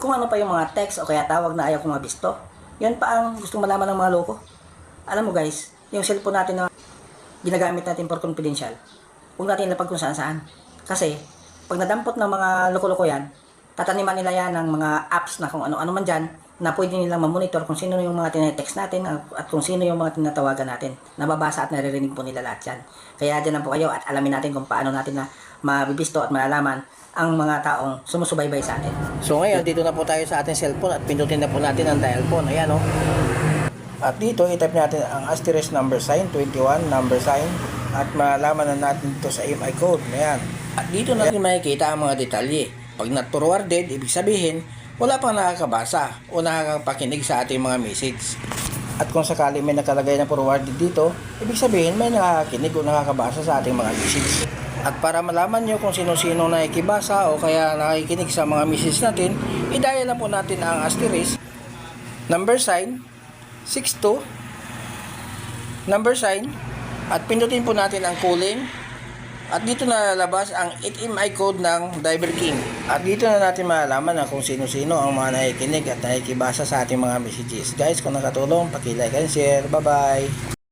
kung ano pa yung mga text o kaya tawag na ayaw kong mabisto. Yan pa ang gustong malaman ng mga loko. Alam mo guys, yung cellphone natin na ginagamit natin for confidential, huwag natin ilapag kung saan saan. Kasi, pag nadampot ng mga loko-loko yan, tataniman nila yan ng mga apps na kung ano-ano man dyan, na pwede nilang mamonitor kung sino yung mga tinetext natin at kung sino yung mga tinatawagan natin. Nababasa at naririnig po nila lahat yan. Kaya dyan lang po kayo at alamin natin kung paano natin na mabibisto at malalaman ang mga taong sumusubaybay sa atin. So ngayon, dito na po tayo sa ating cellphone at pindutin na po natin ang dial phone. Ayan o. At dito, i-type natin ang asterisk number sign, 21 number sign, at malalaman na natin dito sa MI code. Ayan. At dito natin makikita ang mga detalye. Pag not forwarded, ibig sabihin, wala pang nakakabasa o nakakapakinig sa ating mga message. At kung sakali may nakalagay na forwarded dito, ibig sabihin may nakakakinig o nakakabasa sa ating mga message. At para malaman nyo kung sino-sino nakikibasa o kaya nakikinig sa mga message natin, i-dial na po natin ang asterisk, number sign, 62, number sign, at pindutin po natin ang calling. At dito na lalabas ang 8MI code ng Diver King. At dito na natin malalaman na kung sino-sino ang mga nakikinig at nakikibasa sa ating mga messages. Guys, kung nakatulong, paki-like and share. Bye-bye!